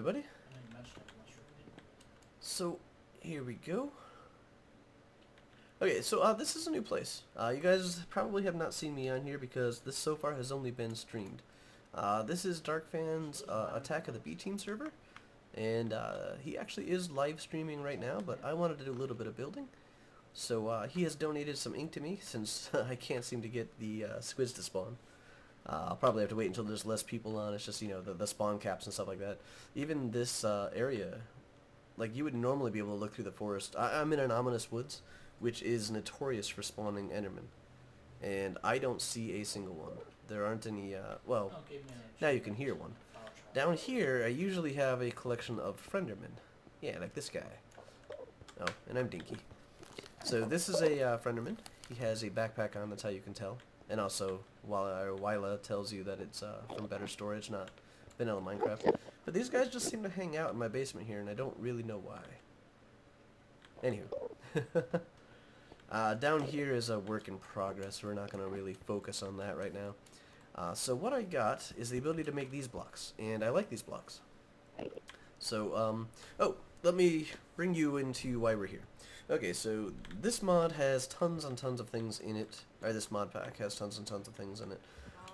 everybody. So, here we go. Okay, so this is a new place. You guys probably have not seen me on here because this so far has only been streamed. This is DarkFan's Attack of the B-Team server, and he actually is live streaming right now, but I wanted to do a little bit of building. So he has donated some ink to me since I can't seem to get the squids to spawn. I'll probably have to wait until there's less people on. It's just, you know, the spawn caps and stuff like that. Even this area, like, you would normally be able to look through the forest. I'm in an ominous woods, which is notorious for spawning endermen. And I don't see a single one. There aren't any, well, now you can hear one. Down here, I usually have a collection of friendermen. Yeah, like this guy. Oh, and I'm Dinky. So this is a frienderman. He has a backpack on, that's how you can tell. And also, Wyla tells you that it's from Better Storage, not vanilla Minecraft. But these guys just seem to hang out in my basement here, and I don't really know why. Anywho. Down here is a work in progress. We're not going to really focus on that right now. So what I got is the ability to make these blocks, and I like these blocks. So, oh, let me bring you into why we're here. Okay, so this mod has tons and tons of things in it, or this mod pack has tons and tons of things in it.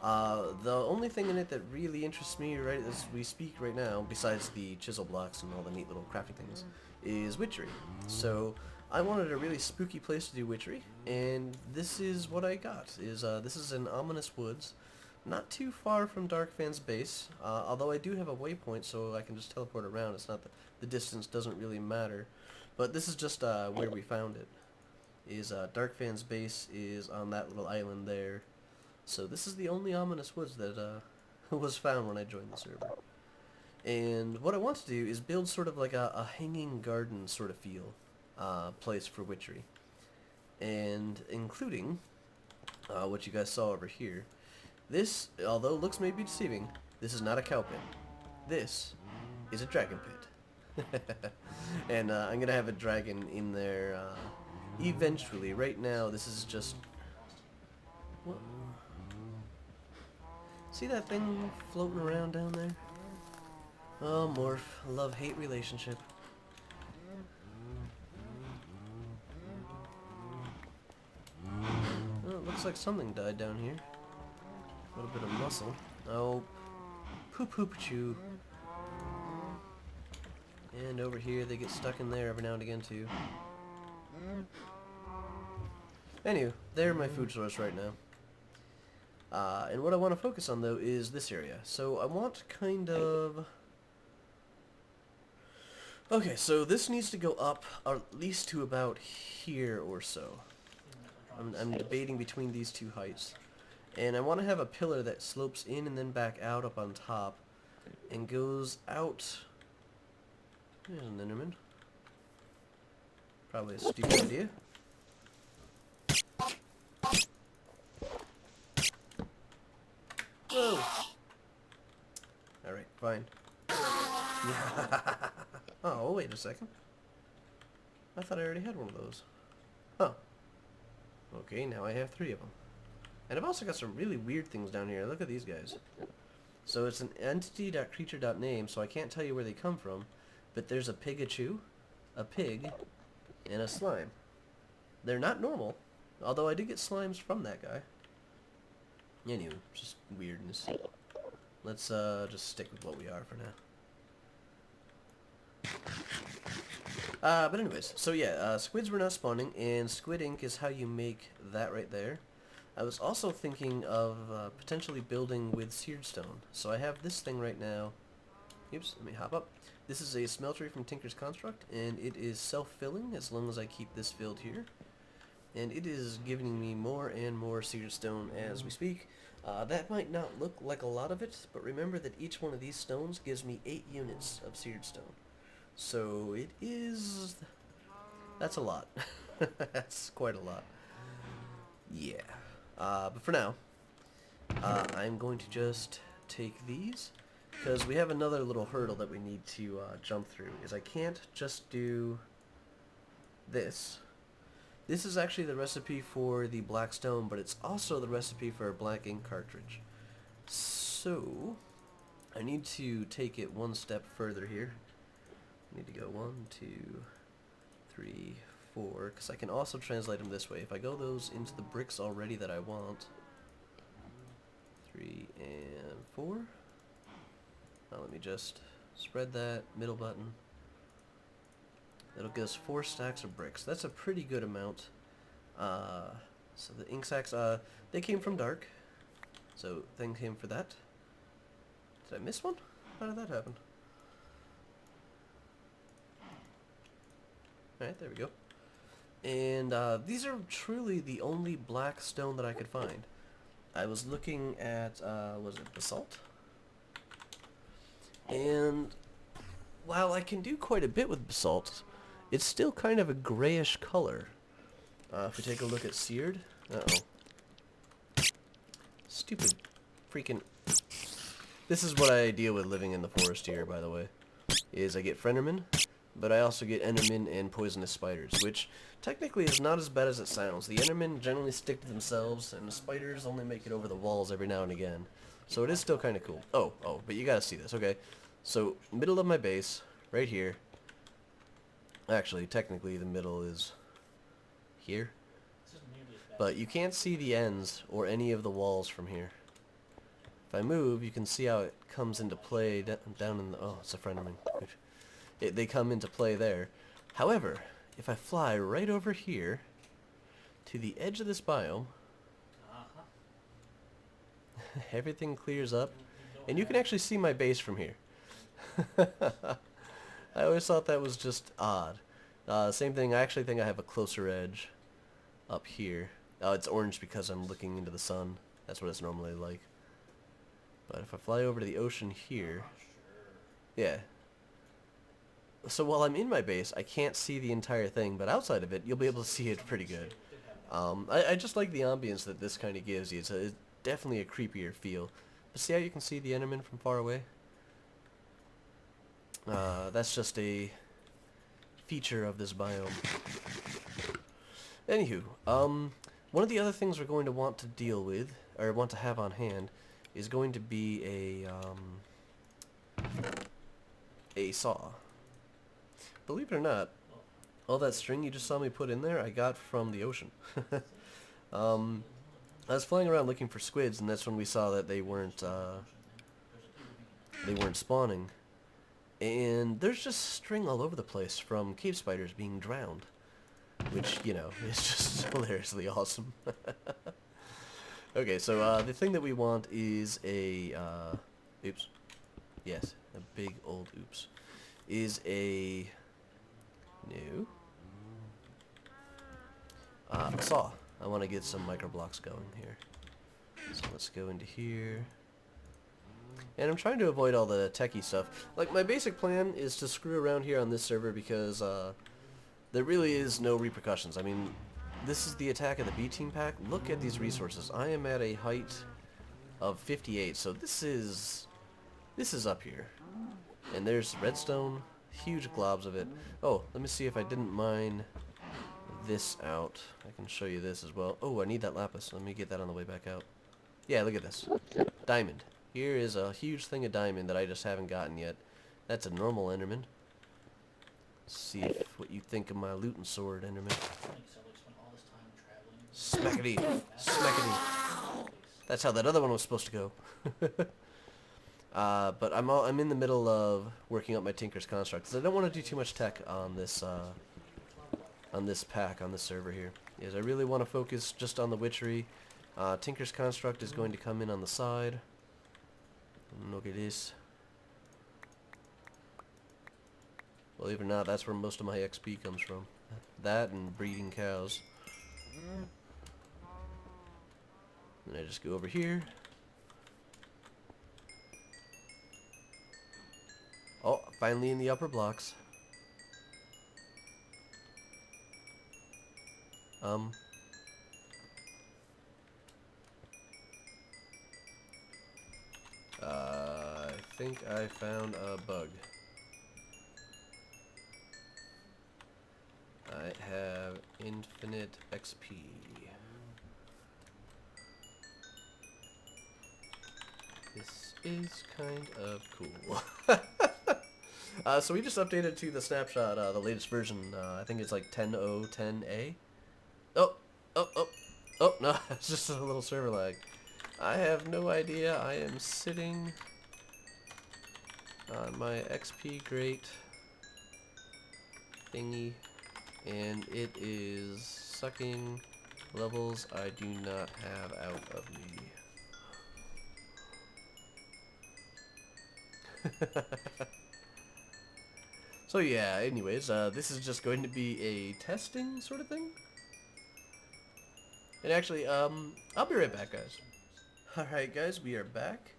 The only thing in it that really interests me right as we speak right now, besides the chisel blocks and all the neat little crafty things, is witchery. So I wanted a really spooky place to do witchery, and this is what I got. This is in Ominous Woods, not too far from DarkFan's base, although I do have a waypoint so I can just teleport around. It's not the distance doesn't really matter. But this is just where we found it. DarkFan's base is on that little island there. So this is the only Ominous Woods that was found when I joined the server. And what I want to do is build sort of like a hanging garden sort of feel place for witchery. And including what you guys saw over here. This, although it looks maybe deceiving, this is not a cow pit. This is a dragon pit. And I'm going to have a dragon in there eventually. Right now, this is just... What? See that thing floating around down there? Oh, Morph. Love-hate relationship. Oh, it looks like something died down here. A little bit of muscle. Oh. Poop-poop-choo. And over here, they get stuck in there every now and again, too. Anywho, they're my food source right now. And what I want to focus on, though, is this area. So I want kind of... Okay, so this needs to go up at least to about here or so. I'm debating between these two heights. And I want to have a pillar that slopes in and then back out up on top. And goes out... There's an enderman. Probably a stupid idea. Whoa! Alright, fine. Oh, wait a second. I thought I already had one of those. Huh. Okay, now I have 3 of them. And I've also got some really weird things down here. Look at these guys. So it's an entity.creature.name, so I can't tell you where they come from. But there's a Pikachu, a pig, and a slime. They're not normal, although I did get slimes from that guy. Anyway, just weirdness. Let's just stick with what we are for now. But anyways, so yeah, squids were not spawning, and squid ink is how you make that right there. I was also thinking of potentially building with seared stone. So I have this thing right now. Oops, let me hop up. This is a smeltery from Tinker's Construct, and it is self-filling as long as I keep this filled here. And it is giving me more and more seared stone as we speak. That might not look like a lot of it, but remember that each one of these stones gives me 8 units of seared stone. So it is... That's a lot. That's quite a lot. Yeah. But for now, I'm going to just take these. Because we have another little hurdle that we need to jump through, is I can't just do this. This is actually the recipe for the black stone, but it's also the recipe for a black ink cartridge. So, I need to take it one step further here. I need to go 1, 2, 3, 4, because I can also translate them this way. If I go those into the bricks already that I want, 3 and 4. Now let me just spread that middle button. That'll give us 4 stacks of bricks. That's a pretty good amount. So the ink sacks, they came from Dark. So thing came for that. Did I miss one? How did that happen? Alright, there we go. And these are truly the only black stone that I could find. I was looking at, was it basalt? And while I can do quite a bit with basalt, it's still kind of a grayish color. If we take a look at seared, stupid freaking... This is what I deal with living in the forest here, by the way. Is I get Frenderman, but I also get Enderman and poisonous spiders, which technically is not as bad as it sounds. The Endermen generally stick to themselves, and the spiders only make it over the walls every now and again. So it is still kind of cool. Oh, but you gotta see this, okay? So, middle of my base, right here. Actually, technically the middle is here. But you can't see the ends or any of the walls from here. If I move, you can see how it comes into play down in the... Oh, it's a friend of mine. They come into play there. However, if I fly right over here to the edge of this biome, everything clears up, and you can actually see my base from here. I always thought that was just odd. Same thing, I actually think I have a closer edge up here. Oh, it's orange because I'm looking into the sun. That's what it's normally like. But if I fly over to the ocean here... Yeah. So while I'm in my base, I can't see the entire thing, but outside of it, you'll be able to see it pretty good. I just like the ambience that this kind of gives you. It's definitely a creepier feel. But see how you can see the Enderman from far away? That's just a feature of this biome. Anywho, one of the other things we're going to want to deal with, or want to have on hand, is going to be a saw. Believe it or not, all that string you just saw me put in there, I got from the ocean. I was flying around looking for squids, and that's when we saw that they weren't spawning. And there's just string all over the place from cave spiders being drowned, which, you know, is just hilariously awesome. Okay, so the thing that we want is a oops, yes, a big old oops, is a new saw. I want to get some micro blocks going here. So let's go into here. And I'm trying to avoid all the techie stuff. Like, my basic plan is to screw around here on this server because there really is no repercussions. I mean, this is the attack of the B team pack. Look at these resources. I am at a height of 58, so this is up here. And there's redstone, huge globs of it. Oh, let me see if I didn't mine this out. I can show you this as well. Oh, I need that lapis. Let me get that on the way back out. Yeah, look at this. Diamond. Here is a huge thing of diamond that I just haven't gotten yet. That's a normal Enderman. Let's see what you think of my looting sword, Enderman. Smackety! Smackety! That's how that other one was supposed to go. But I'm in the middle of working up my Tinker's Construct, because I don't want to do too much tech on this pack, on this server here. Because I really want to focus just on the witchery. Tinker's Construct is going to come in on the side. Look at this. Believe it or not, that's where most of my XP comes from. That and breeding cows. And I just go over here. Oh, finally in the upper blocks. I think I found a bug. I have infinite XP. This is kind of cool. So we just updated to the snapshot, the latest version. I think it's like 10.0.10a. Oh, oh, oh, oh, no, it's just a little server lag. I have no idea. I am sitting on my XP grate thingy, and it is sucking levels I do not have out of me. So yeah, anyways, this is just going to be a testing sort of thing. And actually, I'll be right back, guys. Alright guys, we are back.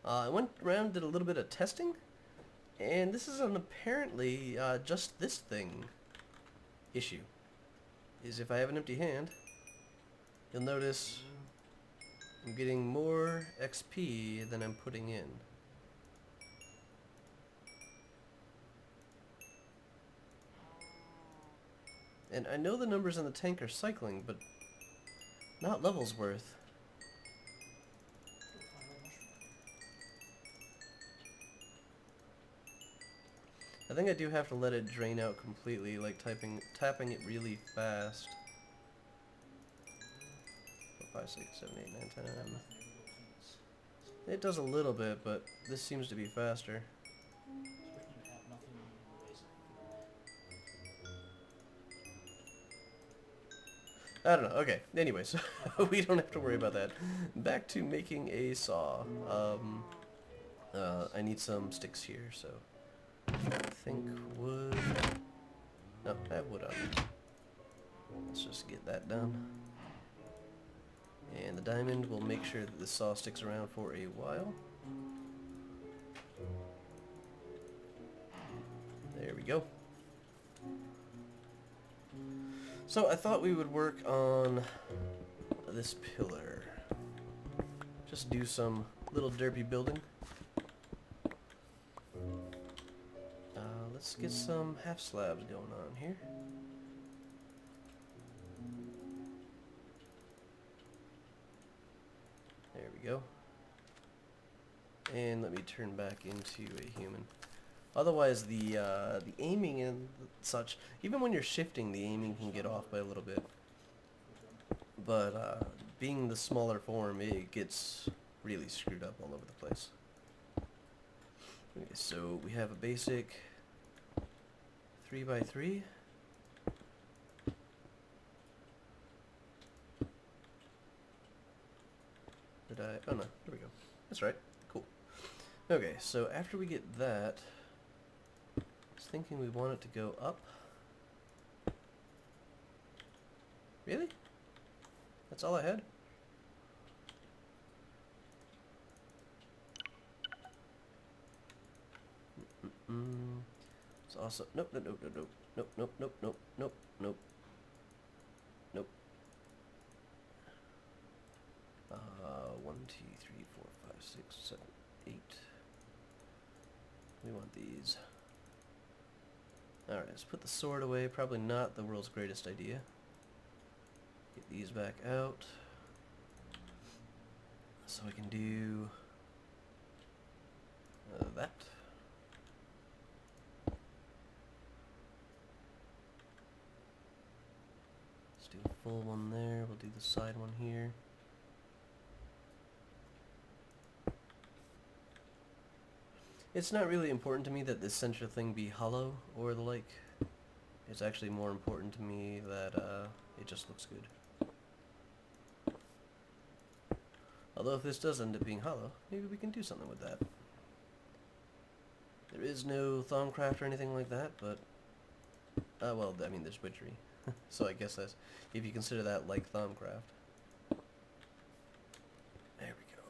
I went around, did a little bit of testing, and this is an apparently just this thing issue. Is if I have an empty hand, you'll notice I'm getting more XP than I'm putting in. And I know the numbers in the tank are cycling, but not levels worth. I think I do have to let it drain out completely, like tapping it really fast. 4, 5, 6, 7, 8, 9, 10, 11. It does a little bit, but this seems to be faster. I don't know. Okay. Anyways, we don't have to worry about that. Back to making a saw. I need some sticks here, so I think wood. No, I have wood on me. Let's just get that done. And the diamond will make sure that the saw sticks around for a while. There we go. So I thought we would work on this pillar. Just do some little derpy building. Let's get some half slabs going on here. There we go. And let me turn back into a human. Otherwise, the aiming and such, even when you're shifting, the aiming can get off by a little bit. But being the smaller form, it gets really screwed up all over the place. Okay, so we have a basic 3x3. Did I? Oh no, there we go. That's right. Cool. Okay, so after we get that, I was thinking we want it to go up. Really? That's all I had? It's also nope, nope, nope, nope, nope, nope, nope, nope, nope, nope, nope. 1, 2, 3, 4, 5, 6, 7, 8. We want these. Alright, let's put the sword away. Probably not the world's greatest idea. Get these back out. So I can do that. Let's do a full one there. We'll do the side one here. It's not really important to me that this center thing be hollow or the like. It's actually more important to me that it just looks good. Although if this does end up being hollow, maybe we can do something with that. There is no Thaumcraft or anything like that, but well, I mean, there's witchery. So I guess that's, if you consider that like Thaumcraft. There we go.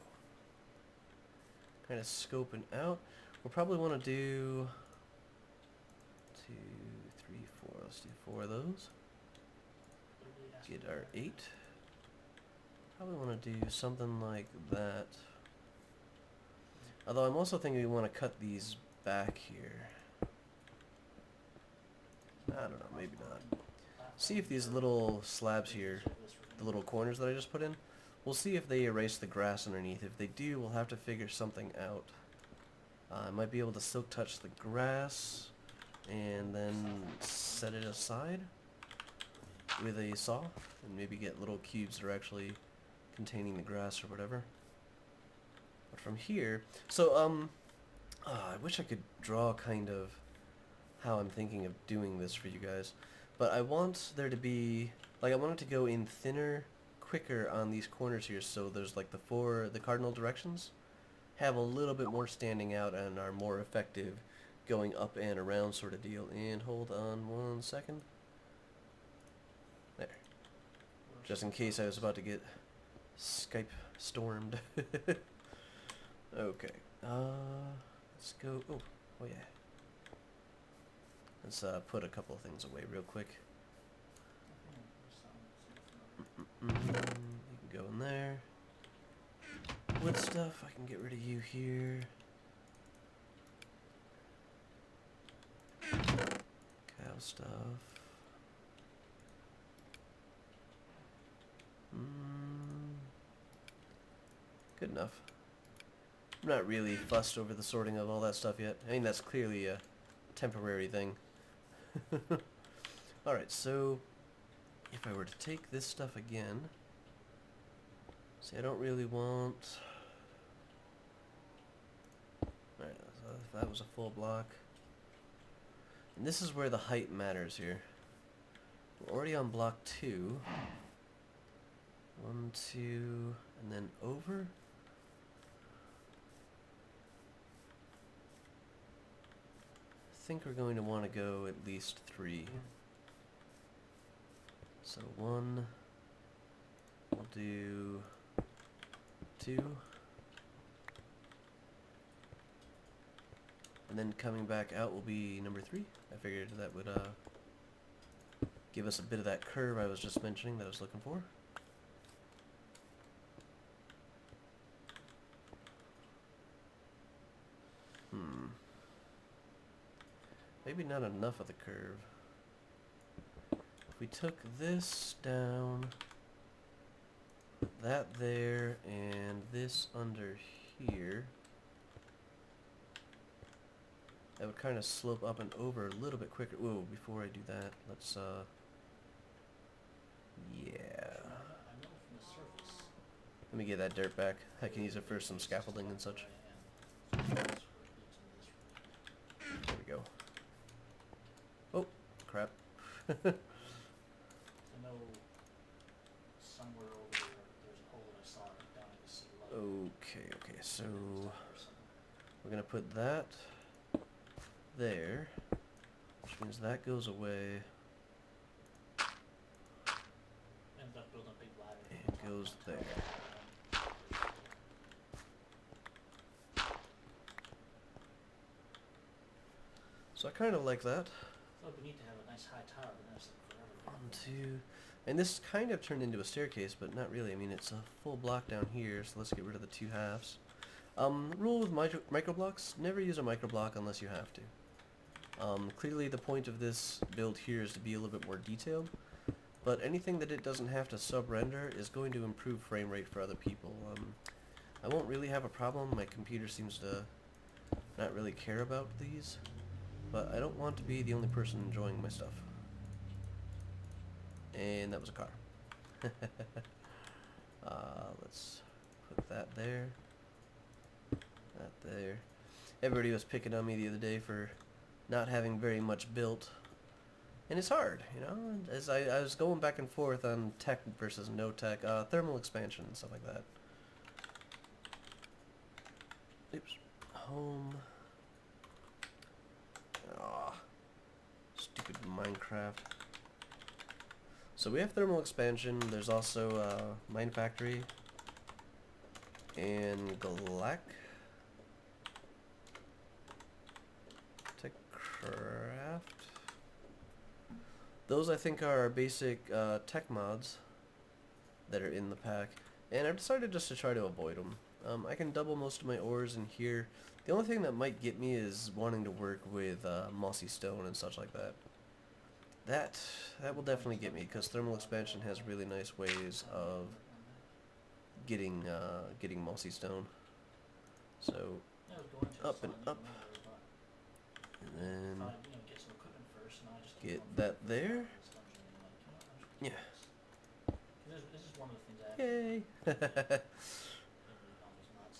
Kind of scoping out. We'll probably want to do 2, 3, 4. Let's do 4 of those. Get our 8. Probably want to do something like that. Although I'm also thinking we want to cut these back here. I don't know, maybe not. See if these little slabs here, the little corners that I just put in, We'll see if they erase the grass underneath. If they do, we'll have to figure something out. I might be able to silk touch the grass and then set it aside with a saw and maybe get little cubes that are actually containing the grass or whatever. But from here, so I wish I could draw kind of how I'm thinking of doing this for you guys, but I want there to be, like, I want it to go in thinner, quicker on these corners here, so there's like the cardinal directions have a little bit more standing out and are more effective going up and around sort of deal. And hold on 1 second. There. Just in case I was about to get Skype stormed. Okay. Let's go. Oh yeah. Let's put a couple of things away real quick. You can go in there. Wood stuff, I can get rid of you here. Cow stuff. Good enough. I'm not really fussed over the sorting of all that stuff yet. I mean, that's clearly a temporary thing. Alright, so if I were to take this stuff again, see, I don't really want... Alright, so if that was a full block. And this is where the height matters here. We're already on block 2. 1, 2, and then over. I think we're going to want to go at least 3. So 1, we'll do 2, and then coming back out will be number 3. I figured that would give us a bit of that curve I was just mentioning that I was looking for. Maybe not enough of the curve. If we took this down, that there, and this under here, that would kind of slope up and over a little bit quicker. Whoa, before I do that, let's, yeah. Let me get that dirt back. I can use it for some scaffolding and such. There we go. Oh, crap. I know somewhere over there, there's a hole that I saw down in the sea level. Okay, so we're gonna put that there, which means that goes away Ended up building a big ladder. and goes there. So I kind of like that. It would be neat to have a nice high tower, but that's forever. 1, 2, and this kind of turned into a staircase, but not really. I mean, it's a full block down here, so let's get rid of the 2 halves. Rule with microblocks: never use a microblock unless you have to. Clearly, the point of this build here is to be a little bit more detailed, but anything that it doesn't have to sub-render is going to improve frame rate for other people. I won't really have a problem. My computer seems to not really care about these. But I don't want to be the only person enjoying my stuff. And that was a car. Let's put that there. That there. Everybody was picking on me the other day for not having very much built. And it's hard, you know? As I was going back and forth on tech versus no tech, thermal expansion and stuff like that. Oops. Home. Aw, stupid Minecraft. So we have thermal expansion. There's also Mine Factory and Galak to craft. Those I think are our basic tech mods that are in the pack, and I've decided just to try to avoid them. I can double most of my ores in here. The only thing that might get me is wanting to work with mossy stone and such like that. That will definitely get me, because thermal expansion has really nice ways of getting mossy stone. So Yeah, I was going to. up and up, and then If I, get some equipment first, and I just keep get going that for there. this dungeon, and like, I should do Yeah. this. This is one of the things I Yay! it really bothers nuts.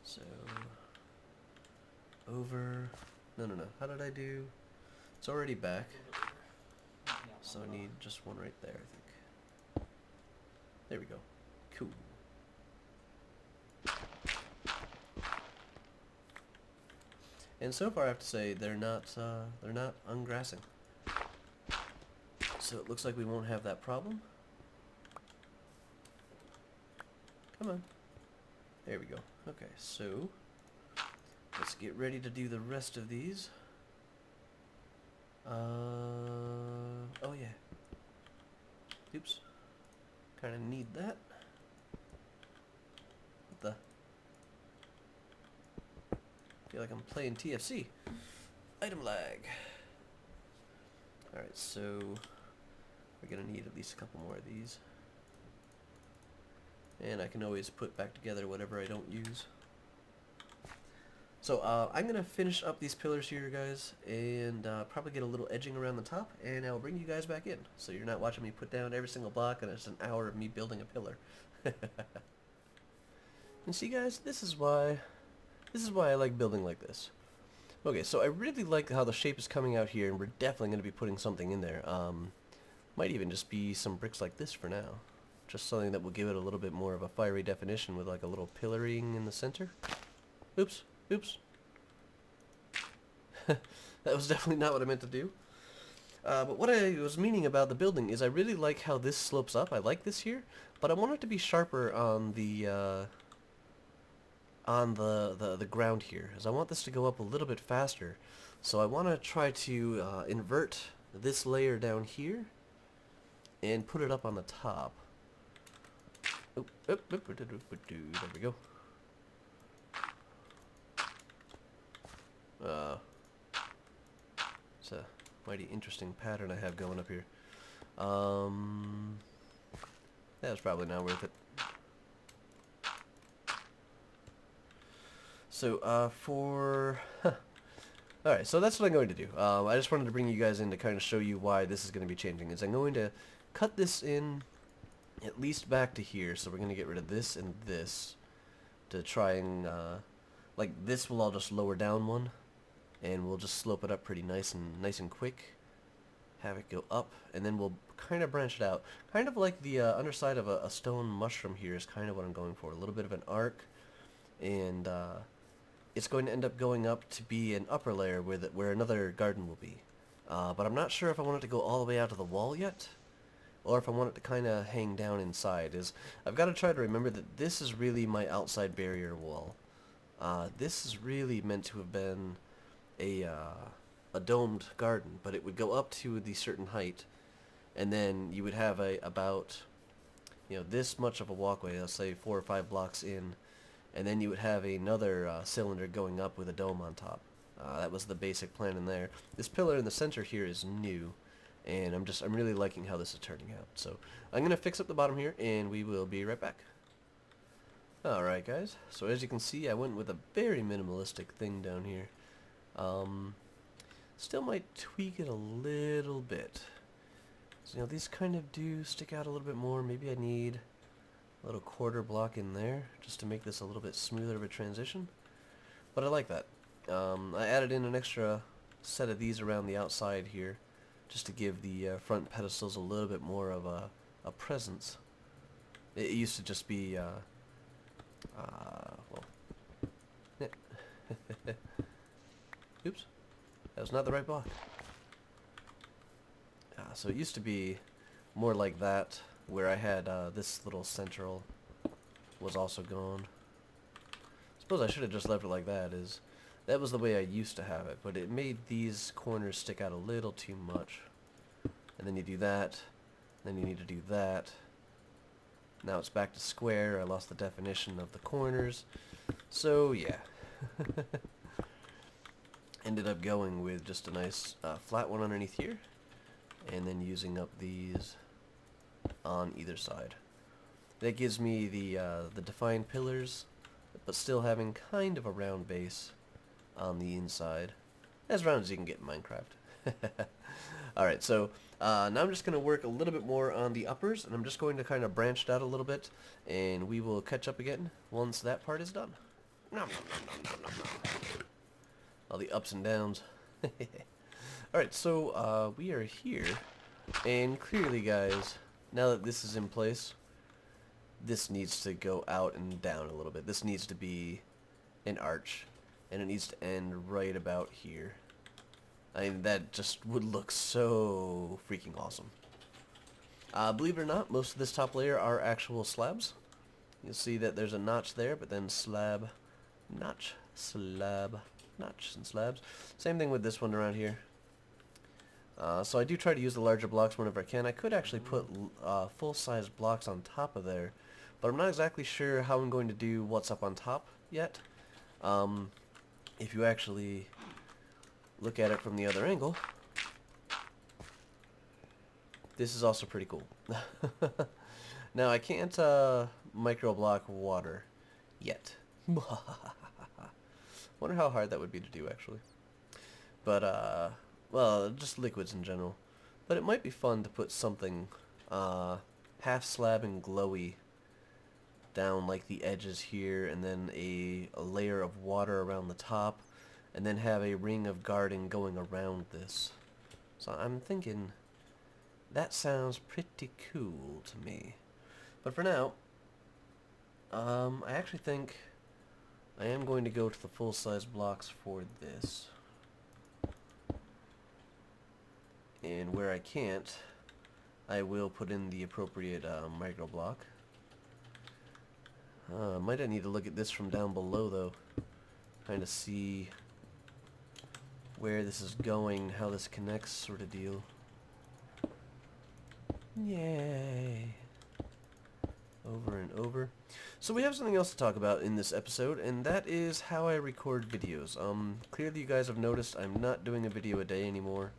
So over. No. How did I do? It's already back. So I need just one right there, I think. There we go. Cool. And so far, I have to say they're not ungrassing. So it looks like we won't have that problem. Come on. There we go. Okay, so let's get ready to do the rest of these. Oh yeah. Oops. Kind of need that. What the? Feel like I'm playing TFC. Item lag. Alright, so we're gonna need at least a couple more of these. And I can always put back together whatever I don't use. So I'm gonna finish up these pillars here, guys, and probably get a little edging around the top, and I'll bring you guys back in. So you're not watching me put down every single block, and it's an hour of me building a pillar. And see, guys, this is why I like building like this. Okay, so I really like how the shape is coming out here, and we're definitely going to be putting something in there. Might even just be some bricks like this for now. Just something that will give it a little bit more of a fiery definition with like a little pillaring in the center. Oops. Oops. That was definitely not what I meant to do. But what I was meaning about the building is I really like how this slopes up. I like this here, but I want it to be sharper on the ground here, as I want this to go up a little bit faster. So I want to try to invert this layer down here and put it up on the top. There we go. It's a mighty interesting pattern I have going up here. That's probably not worth it. So, alright, so that's what I'm going to do. I just wanted to bring you guys in to kind of show you why this is going to be changing. Is I'm going to cut this in at least back to here, so we're going to get rid of this and this to try and, like, this will all just lower down one, and we'll just slope it up pretty nice and quick. Have it go up, and then we'll kind of branch it out. Kind of like the underside of a stone mushroom here is kind of what I'm going for. A little bit of an arc, and it's going to end up going up to be an upper layer where another garden will be. But I'm not sure if I want it to go all the way out to the wall yet, or if I want it to kind of hang down inside. I've got to try to remember that this is really my outside barrier wall. This is really meant to have been a domed garden, but it would go up to the certain height, and then you would have about this much of a walkway, let's say 4 or 5 blocks in, and then you would have another cylinder going up with a dome on top. That was the basic plan in there. This pillar in the center here is new, and I'm really liking how this is turning out. So I'm gonna fix up the bottom here, and we will be right back. Alright guys, so as you can see, I went with a very minimalistic thing down here. Still might tweak it a little bit. So these kind of do stick out a little bit more. Maybe I need a little quarter block in there just to make this a little bit smoother of a transition. But I like that. I added in an extra set of these around the outside here just to give the front pedestals a little bit more of a presence. It used to just be well, oops, that was not the right block. So it used to be more like that, where I had this little central was also gone. Suppose I should have just left it like that. That was the way I used to have it, but it made these corners stick out a little too much. And then you do that, then you need to do that. Now it's back to square. I lost the definition of the corners. So yeah. Ended up going with just a nice flat one underneath here, and then using up these on either side. That gives me the defined pillars, but still having kind of a round base on the inside. As round as you can get in Minecraft. Alright, so now I'm just going to work a little bit more on the uppers, and I'm just going to kind of branch it out a little bit, and we will catch up again once that part is done. Nom, nom, nom, nom, nom, nom. All the ups and downs. Alright, so we are here, and clearly guys, now that this is in place, this needs to go out and down a little bit. This needs to be an arch, and it needs to end right about here. I mean, that just would look so freaking awesome. Believe it or not, most of this top layer are actual slabs. You'll see that there's a notch there, but then slab, notch, slab, notch, and slabs. Same thing with this one around here. So I do try to use the larger blocks whenever I can. I could actually put full-size blocks on top of there, but I'm not exactly sure how I'm going to do what's up on top yet. If you actually look at it from the other angle, this is also pretty cool. Now I can't micro block water yet. Wonder how hard that would be to do actually. But well, just liquids in general. But it might be fun to put something half slab and glowy down like the edges here, and then a layer of water around the top, and then have a ring of garden going around this. So I'm thinking that sounds pretty cool to me. But for now, I actually think I am going to go to the full-size blocks for this. And where I can't, I will put in the appropriate micro block. Might I need to look at this from down below though, kind of see where this is going, how this connects, sort of deal. Yay! Over and over. So we have something else to talk about in this episode, and that is how I record videos. Clearly you guys have noticed I'm not doing a video a day anymore.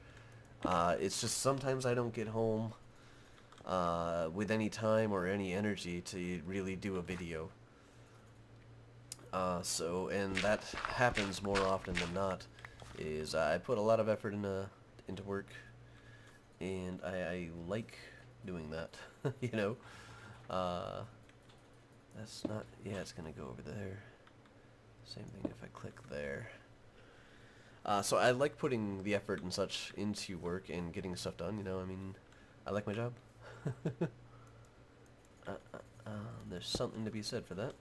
It's just sometimes I don't get home with any time or any energy to really do a video. And that happens more often than not, is I put a lot of effort into work, and I like doing that, you know. That's not, yeah, it's gonna go over there. Same thing if I click there. So I like putting the effort and such into work and getting stuff done, you know, I mean, I like my job. There's something to be said for that.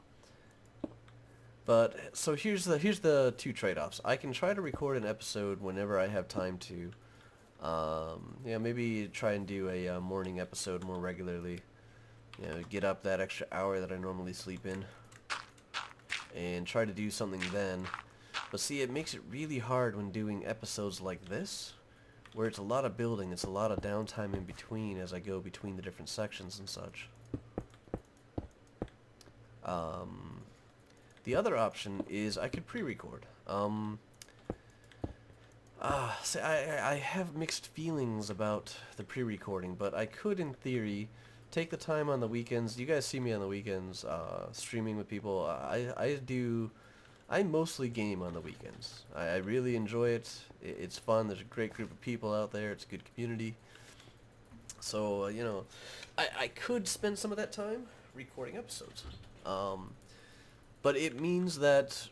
But, so here's the two trade-offs. I can try to record an episode whenever I have time to. Yeah, maybe try and do a morning episode more regularly. You know, get up that extra hour that I normally sleep in, and try to do something then. But see, it makes it really hard when doing episodes like this, where it's a lot of building, it's a lot of downtime in between as I go between the different sections and such. The other option is I could pre-record. See, I have mixed feelings about the pre-recording, but I could, in theory, take the time on the weekends. You guys see me on the weekends, streaming with people. I mostly game on the weekends. I really enjoy it. It's fun. There's a great group of people out there. It's a good community. So, you know, I could spend some of that time recording episodes. But it means that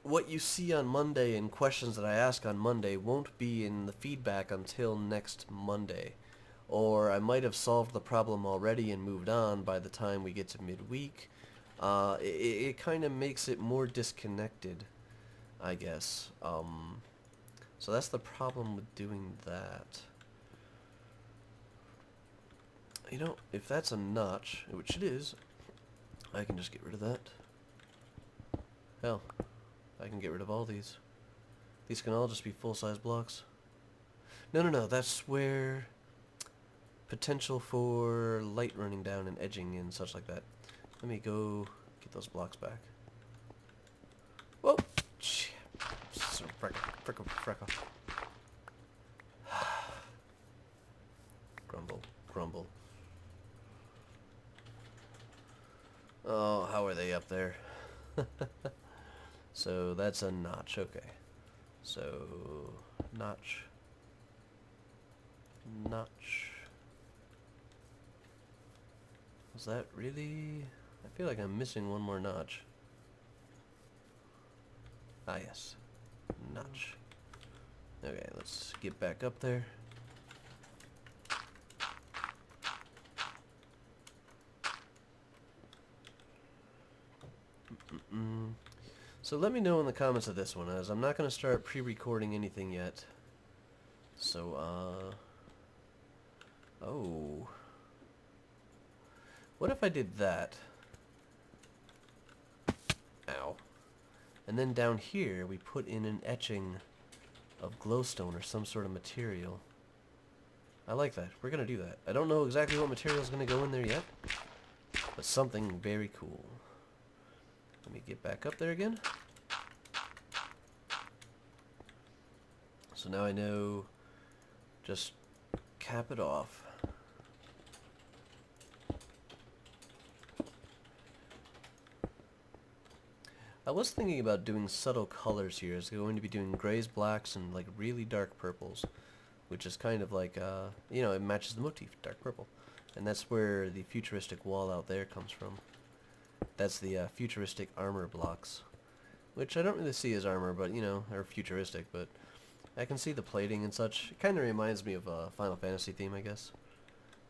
what you see on Monday and questions that I ask on Monday won't be in the feedback until next Monday. Or I might have solved the problem already and moved on by the time we get to midweek. It kind of makes it more disconnected, I guess. So that's the problem with doing that. You know, if that's a notch, which it is, I can just get rid of that. Hell, I can get rid of all these. These can all just be full-size blocks. No, that's where potential for light running down and edging and such like that. Let me go get those blocks back. Whoa! Shit. Fricka. Grumble. Oh, how are they up there? So that's a notch, okay. So, notch. Notch. Was that really... I feel like I'm missing one more notch. Ah, yes. Notch. Okay, let's get back up there. So let me know in the comments of this one, as I'm not going to start pre-recording anything yet. So, oh. What if I did that? Ow. And then down here, we put in an etching of glowstone or some sort of material. I like that. We're going to do that. I don't know exactly what material is going to go in there yet, but something very cool. Let me get back up there again. So now I know, just cap it off. I was thinking about doing subtle colors here. I was going to be doing grays, blacks, and like really dark purples, which is kind of like, you know, it matches the motif, dark purple. And that's where the futuristic wall out there comes from. That's the futuristic armor blocks, which I don't really see as armor, but you know, are futuristic, but I can see the plating and such. It kind of reminds me of a Final Fantasy theme, I guess.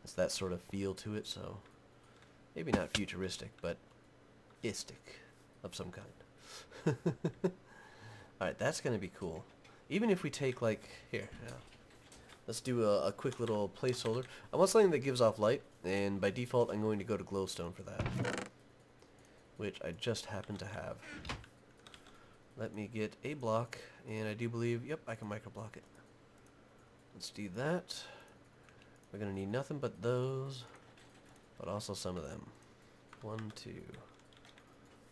It's that sort of feel to it, so maybe not futuristic, but istic of some kind. Alright, that's going to be cool. Even if we take, like, here, yeah. Let's do a quick little placeholder. I want something that gives off light, and by default I'm going to go to glowstone for that, which I just happen to have. Let me get a block, and I do believe, yep, I can microblock it. Let's do that. We're going to need nothing but those, but also some of them. 1, 2.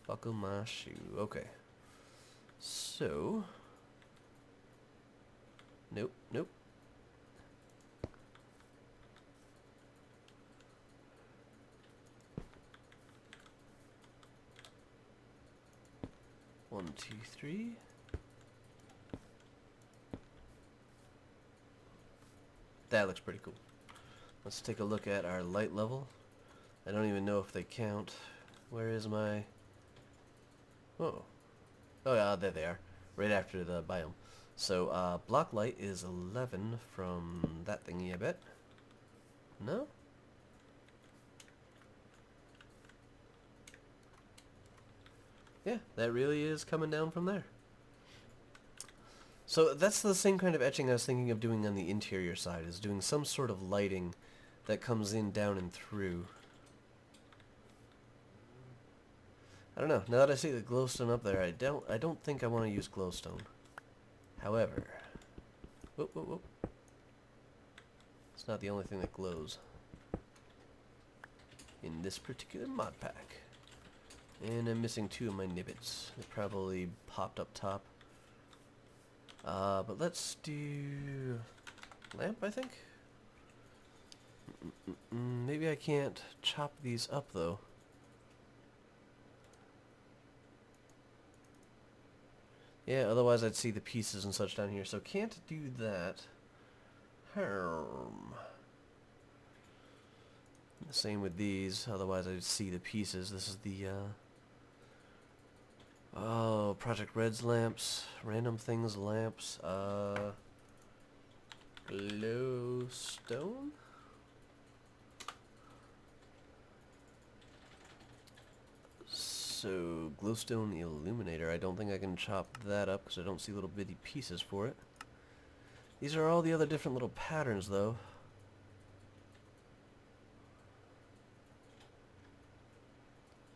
Buckle my shoe. Okay. So. Nope, nope. One, two, three. That looks pretty cool. Let's take a look at our light level. I don't even know if they count. Where is my... Oh. Oh yeah, there they are. Right after the biome. So, block light is 11 from that thingy, I bet. No? Yeah, that really is coming down from there. So that's the same kind of etching I was thinking of doing on the interior side, is doing some sort of lighting that comes in, down, and through. I don't know. Now that I see the glowstone up there, I don't think I want to use glowstone. However, whoop, whoop, whoop. It's not the only thing that glows in this particular mod pack. And I'm missing 2 of my nibbits. They probably popped up top. But let's do lamp, I think. Maybe I can't chop these up though. Yeah, otherwise I'd see the pieces and such down here, so can't do that. The same with these, otherwise I'd see the pieces. This is the, oh, Project Red's lamps, random things lamps, glowstone? So, glowstone illuminator. I don't think I can chop that up because I don't see little bitty pieces for it. These are all the other different little patterns, though.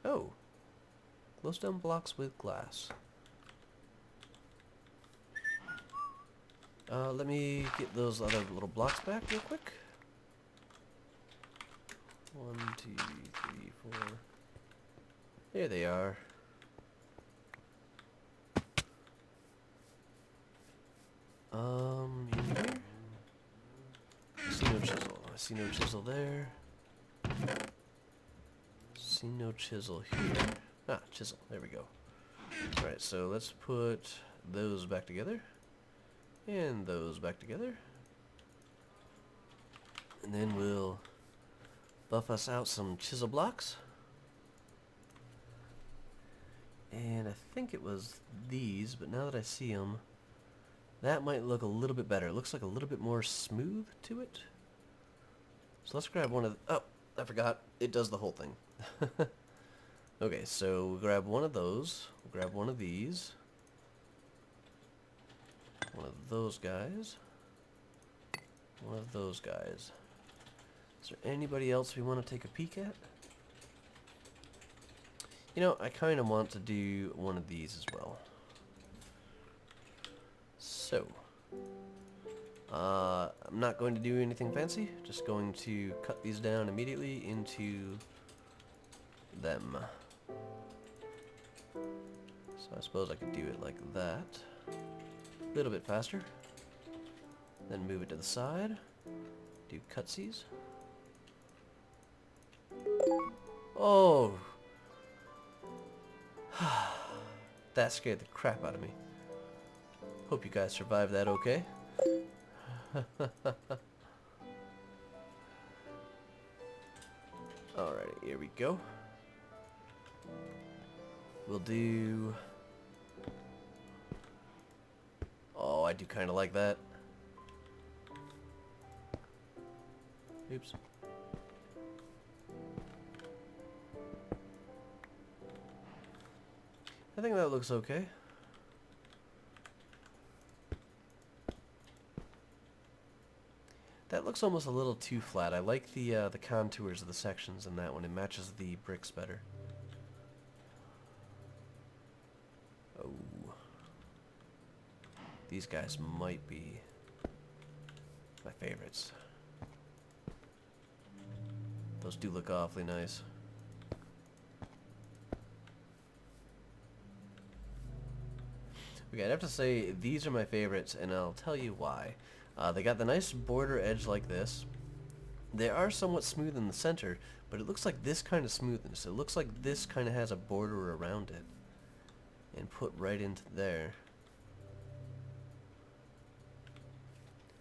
Oh. Glowstone blocks with glass. Let me get those other little blocks back real quick. 1, 2, 3, 4... There they are. In here? I see no chisel. I see no chisel there. see no chisel here. Ah, chisel. There we go. Alright, so let's put those back together. And those back together. And then we'll buff us out some chisel blocks. And I think it was these, but now that I see them, that might look a little bit better. It looks like a little bit more smooth to it. So let's grab one of the... Oh, I forgot. It does the whole thing. Okay, so we'll grab one of those. We'll grab one of these. One of those guys. One of those guys. Is there anybody else we want to take a peek at? You know, I kind of want to do one of these as well. So, I'm not going to do anything fancy. Just going to cut these down immediately into them. So I suppose I could do it like that. A little bit faster. Then move it to the side. Do cutsies. Oh! That scared the crap out of me. Hope you guys survived that okay. Alright, here we go. We'll do... Oh, I do kind of like that. Oops. I think that looks okay. That looks almost a little too flat. I like the contours of the sections in that one. It matches the bricks better. Oh. These guys might be my favorites. Those do look awfully nice. Okay, I'd have to say these are my favorites, and I'll tell you why. They got the nice border edge like this. They are somewhat smooth in the center, but it looks like this kind of smoothness. It looks like this kind of has a border around it. And put right into there.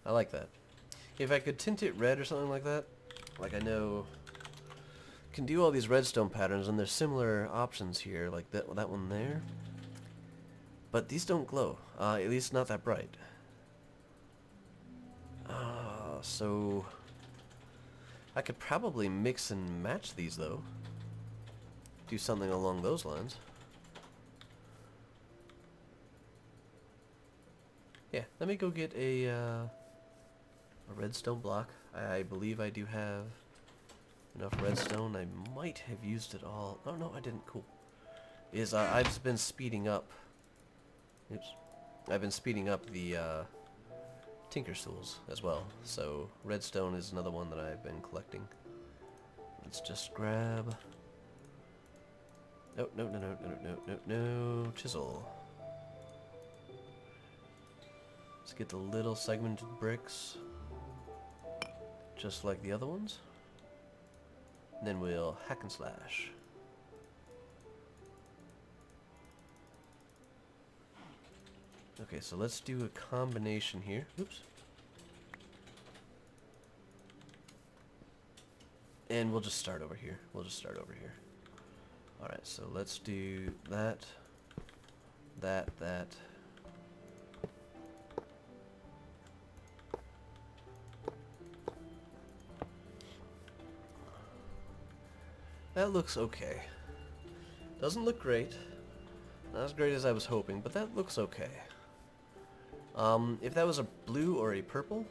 I like that. If I could tint it red or something like that, like I know can do all these redstone patterns, and there's similar options here, like that one there. But these don't glow, at least not that bright. So I could probably mix and match these though. Do something along those lines. Yeah, let me go get a redstone block. I believe I do have enough redstone. I might have used it all. Oh no, I didn't. Cool. I've been speeding up. Oops. I've been speeding up the Tinker Tools as well. So redstone is another one that I've been collecting. Let's just grab. No, no, no, no, no, no, no, no, chisel. Let's get the little segmented bricks, just like the other ones. And then we'll hack and slash. Okay, so let's do a combination here. Oops. And we'll just start over here. Alright, so let's do that, that. That looks okay. Doesn't look great. Not as great as I was hoping, but that looks okay. If that was a blue or a purple,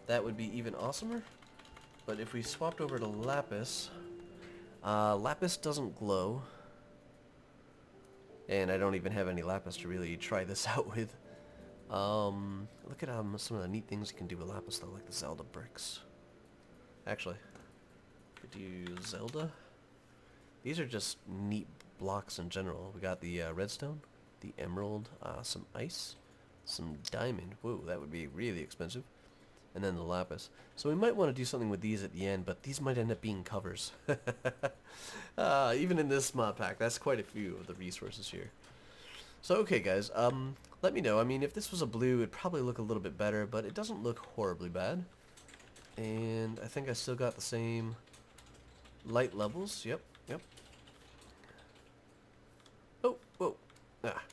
that would be even awesomer. But if we swapped over to lapis, lapis doesn't glow. And I don't even have any lapis to really try this out with. Look at some of the neat things you can do with lapis though, like the Zelda bricks. Actually, could do Zelda. These are just neat blocks in general. We got the redstone, the emerald, some ice, some diamond. Whoa, that would be really expensive. and then the lapis. So we might want to do something with these at the end, but these might end up being covers. Even in this mod pack, that's quite a few of the resources here. So okay guys, let me know. I mean, if this was a blue, it'd probably look a little bit better, but it doesn't look horribly bad. And I think I still got the same light levels. Yep, yep. Oh, whoa. Ah.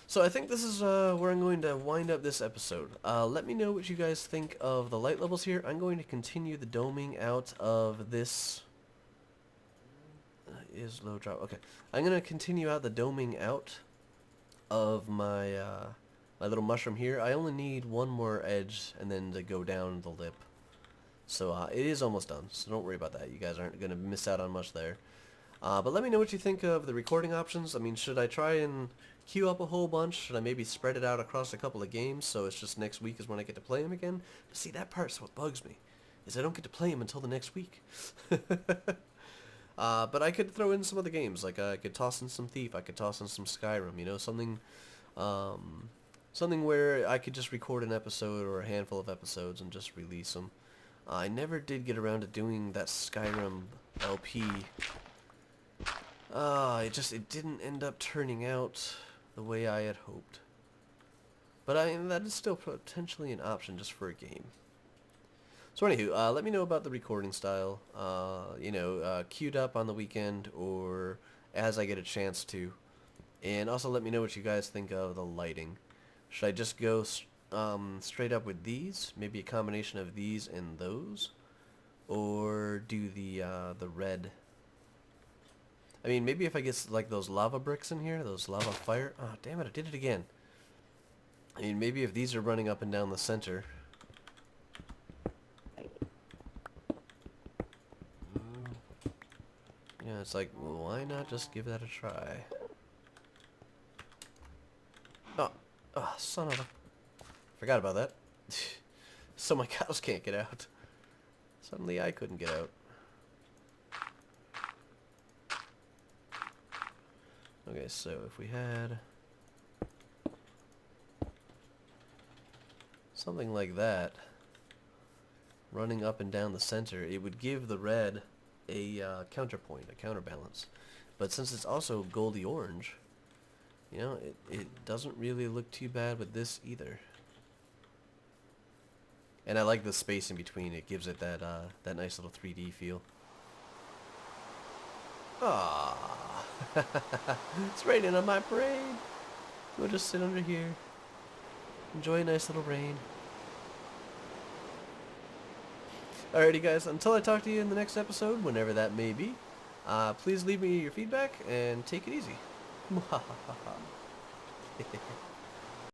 So I think this is where I'm going to wind up this episode. Let me know what you guys think of the light levels here. I'm going to continue the doming out of this... is low drop. Okay. I'm going to continue out the doming out of my my little mushroom here. I only need one more edge and then to go down the lip. So it is almost done, so don't worry about that. You guys aren't going to miss out on much there. But let me know what you think of the recording options. I mean, should I try and queue up a whole bunch? Should I maybe spread it out across a couple of games so it's just next week is when I get to play them again? But see, that part's what bugs me, is I don't get to play them until the next week. But I could throw in some other games, like I could toss in some Thief, I could toss in some Skyrim, you know, something where I could just record an episode or a handful of episodes and just release them. I never did get around to doing that Skyrim LP. It didn't end up turning out the way I had hoped. But that is still potentially an option just for a game. So anywho, let me know about the recording style, queued up on the weekend or as I get a chance to. And also let me know what you guys think of the lighting. Should I just go straight up with these? Maybe a combination of these and those? Or do the red? I mean, maybe if I get like those lava bricks in here, those lava fire... Oh, damn it, I did it again. I mean, maybe if these are running up and down the center... Yeah, it's like, well, why not just give that a try? Oh, son of a... Forgot about that. So my cows can't get out. Suddenly I couldn't get out. Okay, so if we had... something like that running up and down the center, it would give the red a counterpoint, a counterbalance. But since it's also goldy orange, you know, it doesn't really look too bad with this either. And I like the space in between. It gives it that that nice little 3D feel. Ah, it's raining on my parade. We'll just sit under here, enjoy a nice little rain. Alrighty guys, until I talk to you in the next episode, whenever that may be, please leave me your feedback and take it easy.